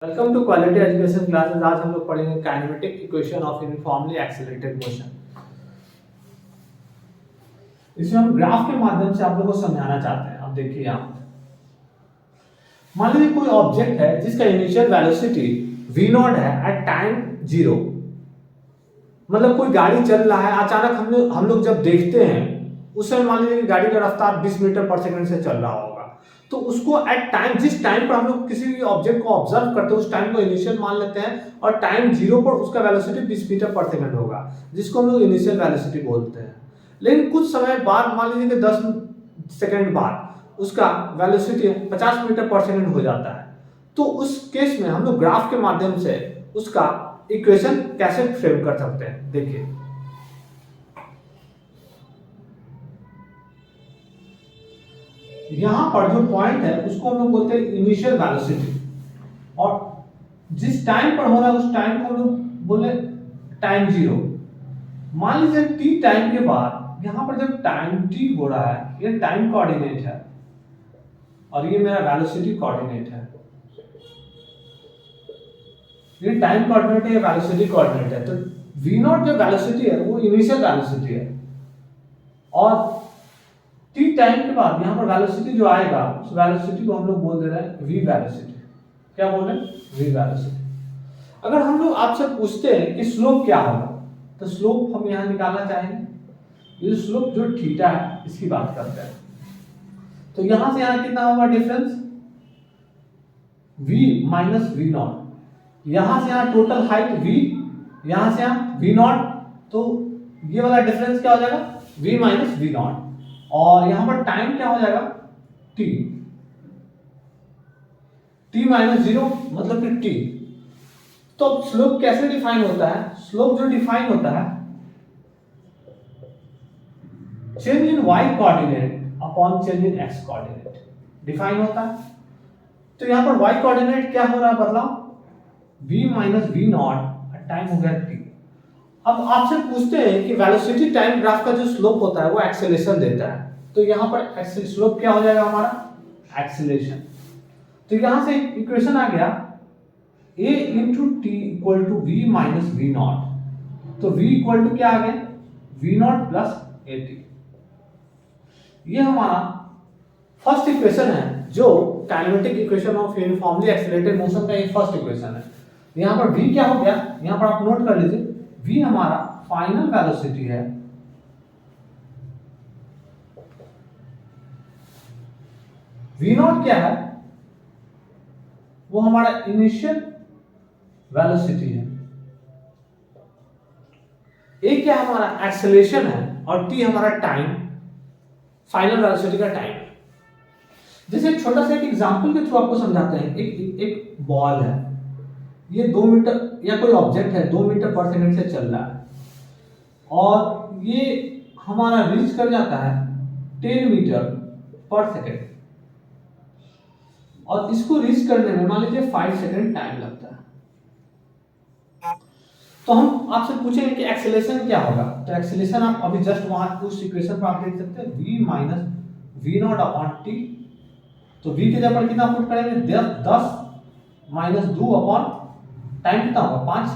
Welcome to quality education classes. आज हम लोग पढ़ेंगे kinematic equation of uniformly accelerated motion. इसमें हम ग्राफ के माध्यम से आप लोगों को समझाना चाहते हैं। अब देखिए यहाँ मान लीजिए कोई ऑब्जेक्ट है जिसका इनिशियल वेलोसिटी v नॉट है एट टाइम 0। मतलब कोई गाड़ी चल रहा है, अचानक हम लोग जब देखते हैं उस समय मान लीजिए गाड़ी का रफ्तार 20 मीटर पर सेकंड से चल रहा होगा, तो उसको एट टाइम, जिस टाइम पर हम लोग किसी भी ऑब्जेक्ट को ऑब्जर्व करते हैं उस टाइम को इनिशियल मान लेते हैं, और टाइम 0 पर उसका वेलोसिटी 20 मीटर पर सेकंड होगा, जिसको हम लोग इनिशियल वेलोसिटी बोलते हैं। लेकिन कुछ समय बाद, मान लीजिए कि 10 सेकंड बाद उसका वेलोसिटी 50 मीटर पर सेकंड हो जाता है। तो उस केस में हम लोग ग्राफ के माध्यम से उसका इक्वेशन कैसे फ्रेम कर सकते हैं, देखिए। यहां पर जो पॉइंट है उसको हम लोग बोलते हैं इनिशियल वेलोसिटी, और जिस टाइम पर हो रहा है उस टाइम को हम लोग बोले टाइम 0। मान लीजिए t टाइम के बाद यहां पर जब टाइम t हो रहा है, ये टाइम कोऑर्डिनेट है और ये मेरा वेलोसिटी कोऑर्डिनेट है। ये टाइम कोऑर्डिनेट है, ये वेलोसिटी कोऑर्डिनेट है। तो v नॉट जो वेलोसिटी है वो इनिशियल वेलोसिटी है, और t टाइम के बाद यहाँ पर वेलोसिटी जो आएगा उस वेलोसिटी को हम लोग बोल दे रहे हैं v वेलोसिटी। क्या बोल रहे हैं? v velocity. अगर हम लोग आपसे पूछते हैं कि स्लोप क्या होगा, तो स्लोप हम यहाँ निकालना चाहेंगे। ये स्लोप जो थीटा है इसकी बात करते हैं। तो यहां से यहाँ कितना होगा difference? v minus v not. यहां से यहाँ टोटल हाइट v, यहां से यहाँ v नॉट, तो ये वाला डिफरेंस क्या हो जाएगा? v minus v not. और यहां पर टाइम क्या हो जाएगा? t। t माइनस 0 मतलब कि t। तो स्लोप कैसे डिफाइन होता है? स्लोप जो डिफाइन होता है change in y coordinate upon change in x coordinate define होता है। तो यहां पर y कोऑर्डिनेट क्या हो रहा है बदलाव? v minus v not, time हो गया t। अब आपसे पूछते हैं कि वेलोसिटी टाइम ग्राफ का जो स्लोप होता है वो एक्सेलरेशन देता है, तो यहां पर स्लोप क्या हो जाएगा हमारा? एक्सेलरेशन। तो यहां से इक्वेशन आ गया a into t equal to v minus v not. तो v इक्वल टू क्या आ गया? v not plus a t. ये हमारा फर्स्ट इक्वेशन है, जो kinematic equation of uniformly accelerated motion का ये फर्स्ट इक्वेशन है। यहां पर v क्या हो गया? यहां पर आप नोट कर लीजिए, v हमारा फाइनल वेलोसिटी है, v नॉट क्या है? वो हमारा इनिशियल वेलोसिटी है। a क्या हमारा एक्सेलरेशन है, और t हमारा टाइम, फाइनल वेलोसिटी का टाइम। जैसे एक छोटा सा एक एग्जांपल के थ्रू आपको समझाते हैं। एक बॉल है, ये 2 मीटर, या कोई ऑब्जेक्ट है 2 मीटर पर सेकंड से चल रहा है, और ये हमारा रीच कर जाता है 10 मीटर पर सेकंड, और इसको रीच करने में मान लीजिए 5 सेकंड टाइम लगता है। तो हम आपसे पूछेंगे कि एक्सेलरेशन क्या होगा। तो एक्सेलरेशन आप अभी जस्ट वहां उस इक्वेशन पर आप देख सकते हैं, v minus v not upon t. तो v की जगह पर कितना पुट करेंगे? 10 माइनस 2 अपॉन टाइम कितना होगा? 5।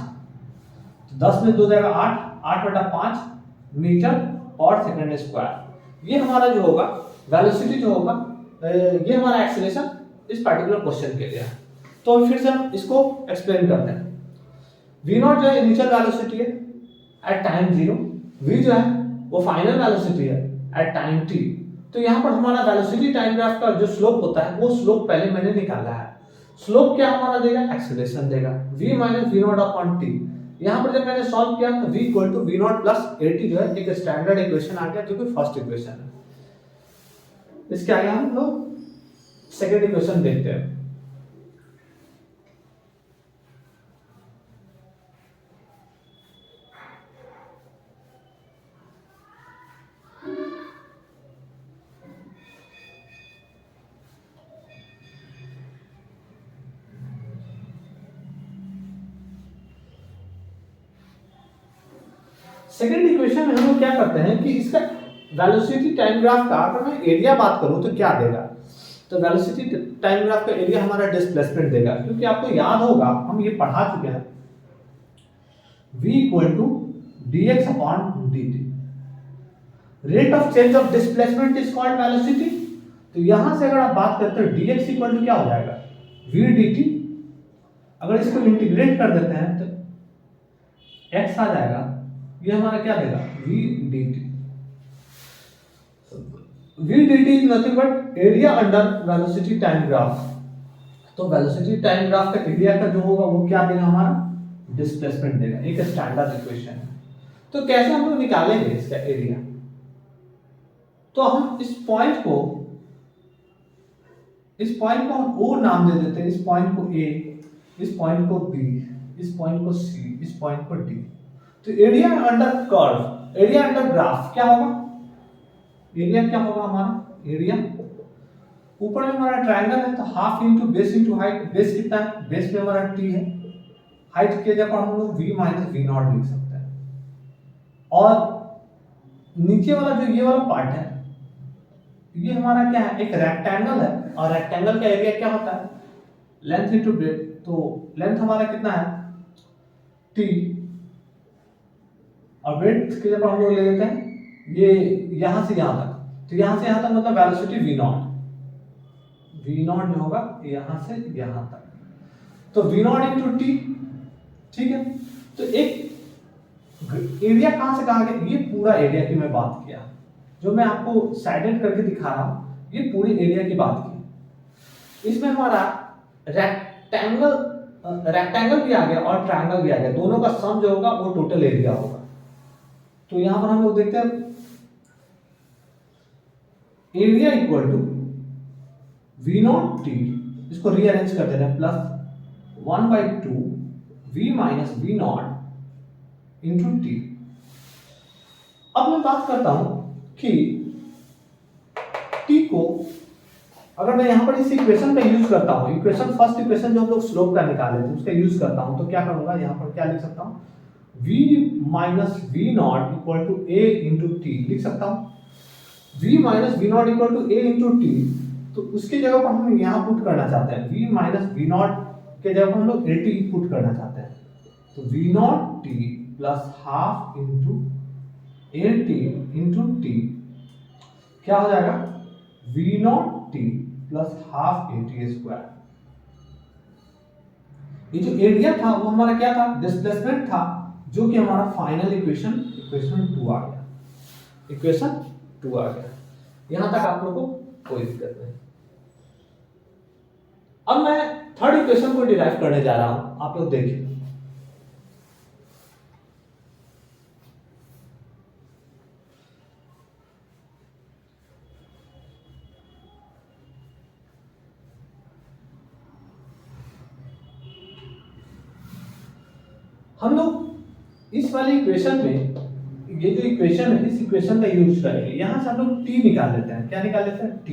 तो 10 में 2 जाएगा 8, 8/5 मीटर पर सेकंड स्क्वायर। ये हमारा जो होगा वेलोसिटी जो होगा, ये हमारा एक्सेलरेशन इस पर्टिकुलर क्वेश्चन के लिए है। तो फिर से हम इसको एक्सप्लेन करते हैं। v नॉट जो है इनिशियल वेलोसिटी है एट टाइम 0, v जो है वो फाइनल वेलोसिटी है एट टाइम t। तो यहाँ पर हमारा वेलोसिटी टाइम ग्राफ का जो स्लोप होता है वो स्लोप पहले मैंने निकाला है। स्लोप क्या हमारा देगा? एक्सेलरेशन देगा, v minus v not upon t. यहाँ पर जब मैंने सॉल्व किया तो v equal to v not plus a t जो है एक स्टैंडर्ड इक्वेशन आ गया, जो कि फर्स्ट इक्वेशन है। इसके आगे हम लोग सेकेंड इक्वेशन देखते हैं। सेकेंड इक्वेशन में हम लोग क्या करते हैं कि इसका वेलोसिटी टाइम ग्राफ का अगर मैं एरिया बात करूं तो क्या देगा? तो वेलोसिटी टाइम ग्राफ का एरिया हमारा डिस्प्लेसमेंट देगा, क्योंकि आपको याद होगा हम ये पढ़ा चुके हैं v equal to dx upon dt। Rate of change of displacement is called velocity. तो यहां से अगर आप बात करते हैं dx इक्वल टू क्या हो जाएगा v dt। अगर इसको इंटीग्रेट कर देते हैं तो x आ जाएगा, ये हमारा क्या देगा v dt। v dt is nothing but area under velocity time graph. तो वेलोसिटी टाइम ग्राफ का एरिया का जो होगा वो क्या देगा हमारा डिस्प्लेसमेंट देगा। एक स्टैंडर्ड इक्वेशन है। तो कैसे हम लोग निकालेंगे इसका एरिया? तो हम इस पॉइंट को हम O नाम दे देते हैं, इस पॉइंट को A, इस पॉइंट को B, इस पॉइंट को C, इस पॉइंट को D। तो area under curve, area under graph क्या होगा? एरिया क्या होगा हमारा? एरिया ऊपर में हमारा ट्रायंगल है तो half into base into height. Base कितना है? बेस पे हमारा t है। हाइट के जगह हम लोग v माइनस वी नॉट लिख सकते हैं। और नीचे वाला जो ये वाला पार्ट है ये हमारा क्या है? एक रेक्टेंगल है, और रेक्टेंगल का एरिया क्या होता है? Length into breadth. तो लेंथ हमारा कितना है? t, और ब्रेथ के जब हम लोग ले लेते हैं ये यहां से यहां तक। तो यहां से यहां तक मतलब velocity v not. v not जो होगा यहां से यहां तक, तो v नॉट इंटू टी। ठीक है, तो एक एरिया कहां से कहां गया? ये पूरा एरिया की मैं बात किया, जो मैं आपको साइडेड करके दिखा रहा हूं, ये पूरी एरिया की बात की। इसमें हमारा रेक्टेंगल भी आ गया और ट्रायंगल भी आ गया, दोनों का सम जो होगा वो टोटल एरिया होगा। तो यहां पर हम लोग देखते हैं area equal to v not t, इसको रीअरेंज कर दे रहे हैं, plus 1/2 v minus v not into t. अब मैं बात करता हूं कि t को अगर मैं यहां पर इस इक्वेशन का यूज करता हूं, इक्वेशन फर्स्ट इक्वेशन जो हम लोग स्लोप का निकाले थे उसका यूज करता हूं, तो क्या करूंगा? यहां पर क्या लिख सकता हूं? v minus v not equal to a into t लिख सकता हूं। v minus v not equal to a into t, तो उसकी जगह पर हम यहां पुट करना चाहते हैं v माइनस वी नॉट के जगह हम लोग at पुट करना चाहते हैं। तो v not t plus half into at into T क्या हो जाएगा? v not t plus half at square. ये जो एरिया था वो हमारा क्या था? डिस्प्लेसमेंट था, जो कि हमारा फाइनल इक्वेशन 2 आ गया। इक्वेशन 2 आ गया। यहां तक आप लोगों को कोई दिक्कत नहीं। अब मैं थर्ड इक्वेशन को डिराइव करने जा रहा हूं, आप लोग देखिए। हम लोग इस वाली इक्वेशन में, ये जो इक्वेशन है इस इक्वेशन का यूज करेंगे। यहां से हम लोग t निकाल लेते हैं। क्या निकाल लेते हैं? t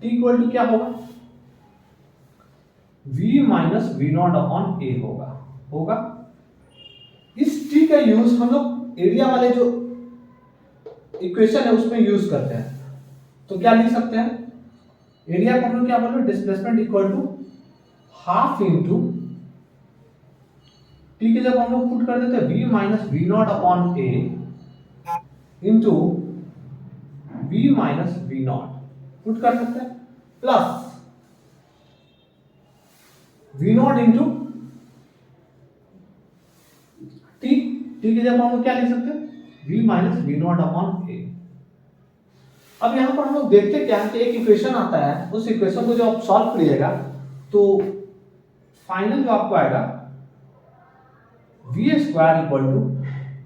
इक्वल टू क्या होगा? v minus v not upon a होगा। इस t का यूज हम लोग एरिया वाले जो इक्वेशन है उसमें यूज करते हैं। तो क्या लिख सकते हैं? एरिया को हम लोग क्या बोल रहे हैं? Displacement equal to half into t के जब हम लोग पुट कर देते हैं v minus v not upon a into v minus v not put कर सकते हैं, plus v not into t के जब हम लोग क्या लिख सकते हैं? v minus v not upon a। अब यहां पर हम लोग देखते क्या है कि एक इक्वेशन आता है, उस इक्वेशन को जब आप सॉल्व करिएगा तो फाइनल जो आपको आएगा v square equal to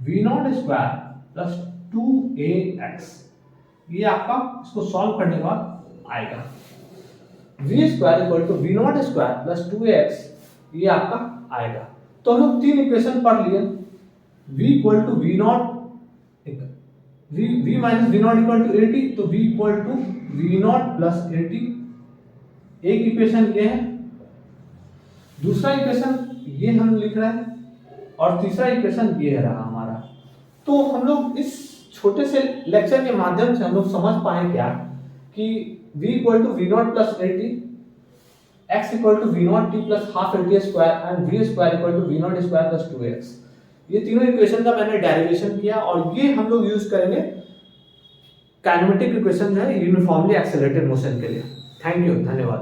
v not square plus 2ax। ये आपका इसको सॉल्व करने के बाद आएगा v square equal to v not square plus 2ax, ये आपका आएगा। तो हम लोग तीन इक्वेशन पढ़ लिए। v equal to v not, v minus v not equal to 80, तो v equal to v not plus 80। एक इक्वेशन ये है, दूसरा इक्वेशन ये हम लिख रहे हैं, और तीसरा इक्वेशन ये रहा हमारा। तो हम लोग इस छोटे से लेक्चर के माध्यम से हम लोग समझ पाए क्या कि v equal to v not plus a t, x equal to v not t plus half a t square and v square equal to v not square plus 2x। ये तीनों इक्वेशन का मैंने डेरिवेशन किया और ये हम लोग use करेंगे काइनेमेटिक इक्वेशन जो है यूनिफॉर्मली एक्सेलरेटेड मोशन के लिए। थैंक यू, धन्यवाद।